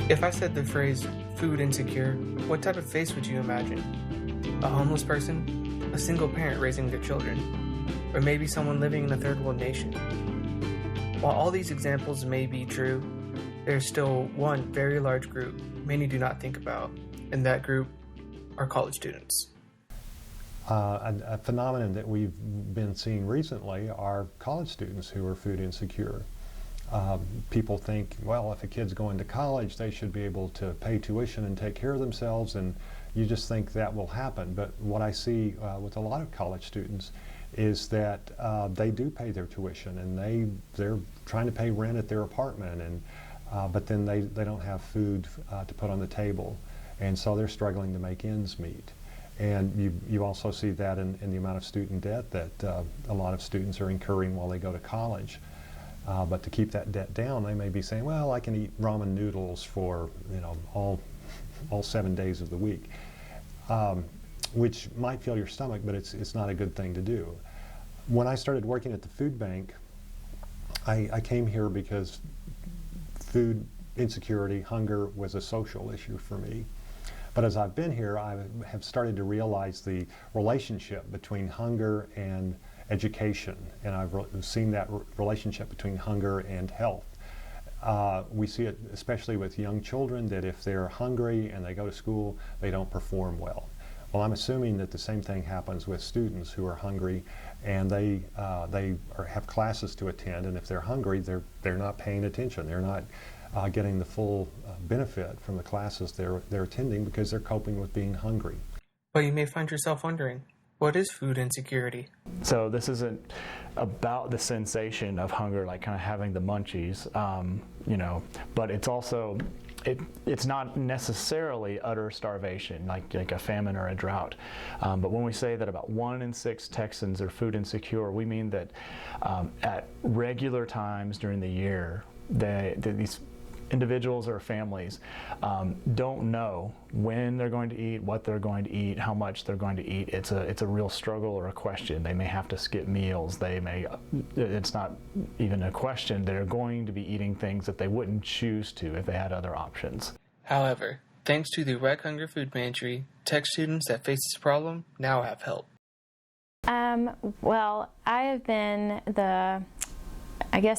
If I said the phrase food insecure, what type of face would you imagine? A homeless person? A single parent raising their children? Or maybe someone living in a third world nation? While all these examples may be true, there's still one very large group many do not think about, and that group are college students. A phenomenon that we've been seeing recently are college students who are food insecure. People think, well, if a kid's going to college, they should be able to pay tuition and take care of themselves, and you just think that will happen. But what I see with a lot of college students is that they do pay their tuition, and they're trying to pay rent at their apartment, and but then they don't have food to put on the table, and so they're struggling to make ends meet. And you also see that in the amount of student debt that a lot of students are incurring while they go to college. But to keep that debt down, they may be saying, well, I can eat ramen noodles for all 7 days of the week, which might fill your stomach, but it's not a good thing to do. When I started working at the food bank, I came here because food insecurity, hunger was a social issue for me. But as I've been here, I have started to realize the relationship between hunger and education, and I've seen that relationship between hunger and health. We see it especially with young children, that if they're hungry and they go to school, they don't perform well. Well, I'm assuming that the same thing happens with students who are hungry, and they have classes to attend, and if they're hungry, they're not paying attention. They're not getting the full benefit from the classes they're attending because they're coping with being hungry. But you may find yourself wondering, what is food insecurity? So this isn't about the sensation of hunger, like kind of having the munchies, but it's also, it's not necessarily utter starvation, like a famine or a drought. But when we say that about 1 in 6 Texans are food insecure, we mean that at regular times during the year, these individuals or families don't know when they're going to eat, what they're going to eat, how much they're going to eat. It's a real struggle or a question. They may have to skip meals. It's not even a question. They're going to be eating things that they wouldn't choose to if they had other options. However, thanks to the Rec Hunger Food Pantry, Tech students that face this problem now have help. Well, I have been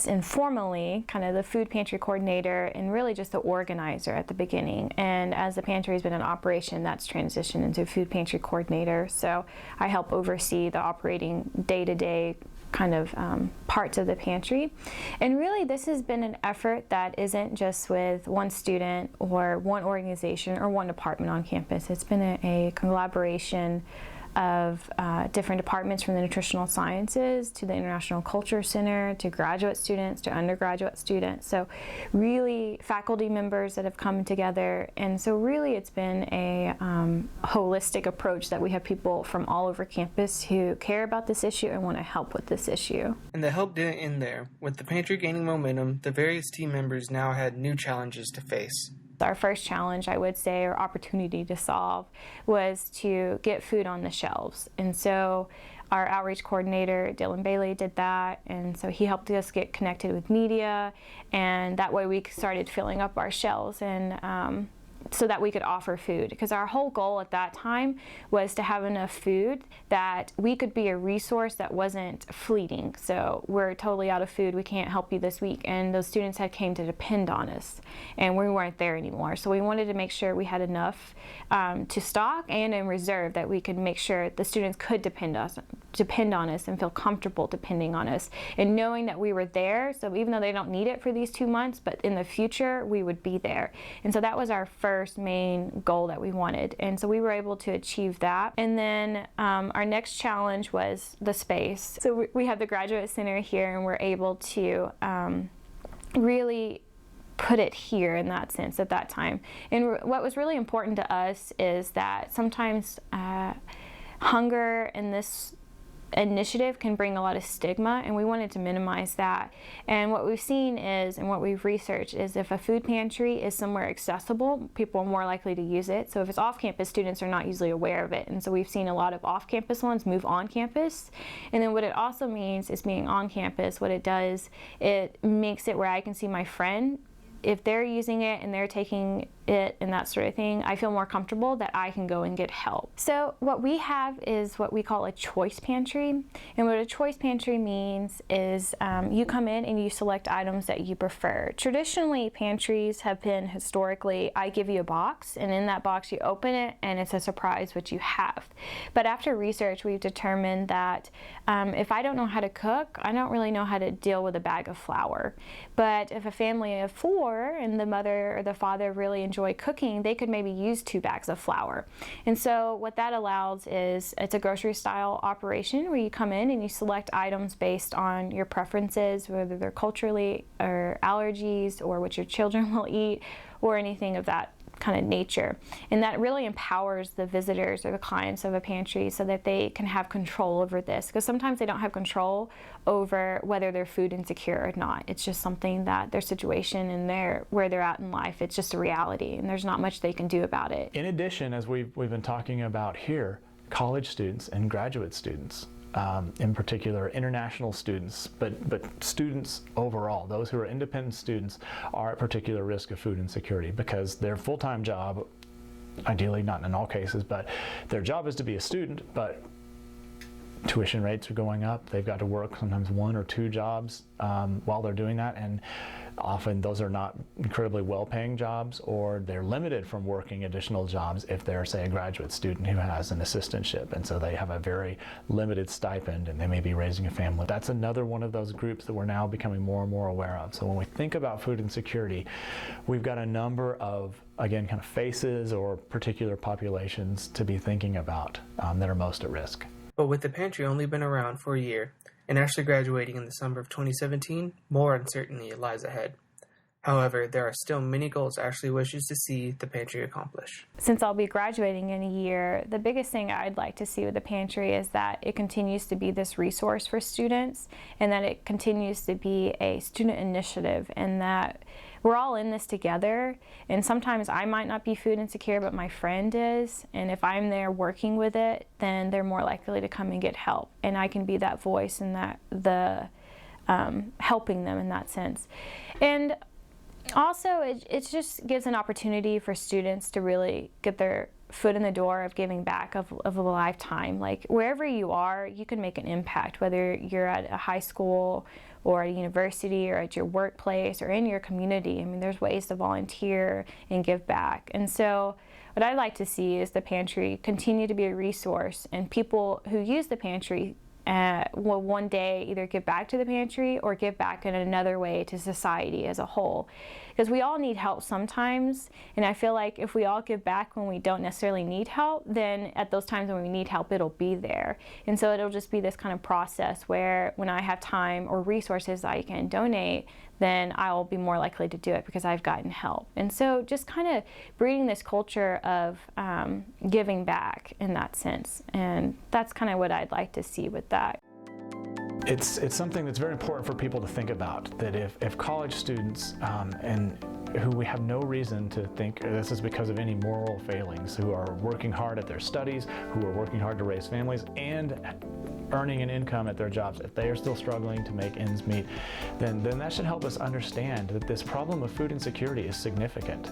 informally, kind of the food pantry coordinator and really just the organizer at the beginning. And as the pantry has been in operation, that's transitioned into food pantry coordinator. So I help oversee the operating day-to-day kind of parts of the pantry. And really this has been an effort that isn't just with one student or one organization or one department on campus. It's been a collaboration of different departments, from the nutritional sciences to the International Culture Center to graduate students to undergraduate students. So really faculty members that have come together, and so really it's been a holistic approach that we have people from all over campus who care about this issue and want to help with this issue. And the help didn't end there. With the pantry gaining momentum, the various team members now had new challenges to face. Our first challenge, I would say, or opportunity to solve, was to get food on the shelves. And so our outreach coordinator, Dylan Bailey, did that, and so he helped us get connected with media, and that way we started filling up our shelves and so that we could offer food, because our whole goal at that time was to have enough food that we could be a resource that wasn't fleeting. So we're totally out of food, we can't help you this week, and those students had came to depend on us, and we weren't there anymore. So we wanted to make sure we had enough to stock and in reserve, that we could make sure the students could depend on us and feel comfortable depending on us, and knowing that we were there. So even though they don't need it for these 2 months, but in the future we would be there. And so that was our first main goal that we wanted, and so we were able to achieve that. And then our next challenge was the space. So we have the graduate center here, and we're able to really put it here in that sense at that time. And what was really important to us is that sometimes hunger in this initiative can bring a lot of stigma, and we wanted to minimize that. And what we've seen is, and what we've researched is, if a food pantry is somewhere accessible, people are more likely to use it. So if it's off campus, students are not usually aware of it, and so we've seen a lot of off campus ones move on campus. And then what it also means is, being on campus, what it does, it makes it where I can see my friend if they're using it and they're taking it and that sort of thing, I feel more comfortable that I can go and get help. So what we have is what we call a choice pantry. And what a choice pantry means is you come in and you select items that you prefer. Traditionally, pantries have been historically, I give you a box, and in that box you open it and it's a surprise what you have. But after research, we've determined that if I don't know how to cook, I don't really know how to deal with a bag of flour. But if a family of 4 and the mother or the father really enjoy cooking, they could maybe use 2 bags of flour. And so what that allows is it's a grocery style operation where you come in and you select items based on your preferences, whether they're culturally or allergies or what your children will eat or anything of that kind of nature. And that really empowers the visitors or the clients of a pantry so that they can have control over this, because sometimes they don't have control over whether they're food insecure or not. It's just something that their situation and where they're at in life, it's just a reality and there's not much they can do about it. In addition, as we've been talking about here, college students and graduate students, in particular international students, but students overall, those who are independent students, are at particular risk of food insecurity because their full-time job, ideally not in all cases, but their job is to be a student, but tuition rates are going up. They've got to work sometimes 1 or 2 jobs while they're doing that, and often those are not incredibly well-paying jobs, or they're limited from working additional jobs if they're, say, a graduate student who has an assistantship, and so they have a very limited stipend and they may be raising a family. That's another one of those groups that we're now becoming more and more aware of. So when we think about food insecurity, we've got a number of, again, kind of faces or particular populations to be thinking about that are most at risk. But with the pantry only been around for a year, and actually graduating in the summer of 2017, more uncertainty lies ahead. However, there are still many goals Ashley wishes to see the pantry accomplish. Since I'll be graduating in a year, the biggest thing I'd like to see with the pantry is that it continues to be this resource for students, and that it continues to be a student initiative, and that we're all in this together. And sometimes I might not be food insecure, but my friend is, and if I'm there working with it, then they're more likely to come and get help, and I can be that voice and that helping them in that sense. And also, it just gives an opportunity for students to really get their foot in the door of giving back of a lifetime. Like wherever you are, you can make an impact, whether you're at a high school or a university or at your workplace or in your community. I mean, there's ways to volunteer and give back. And so what I'd like to see is the pantry continue to be a resource, and people who use the pantry will one day either give back to the pantry or give back in another way to society as a whole. Because we all need help sometimes, and I feel like if we all give back when we don't necessarily need help, then at those times when we need help, it'll be there. And so it'll just be this kind of process where when I have time or resources I can donate, then I will be more likely to do it because I've gotten help. And so just kind of breeding this culture of giving back in that sense. And that's kind of what I'd like to see with that. It's something that's very important for people to think about, that if college students and who we have no reason to think this is because of any moral failings, who are working hard at their studies, who are working hard to raise families and earning an income at their jobs, if they are still struggling to make ends meet, then that should help us understand that this problem of food insecurity is significant.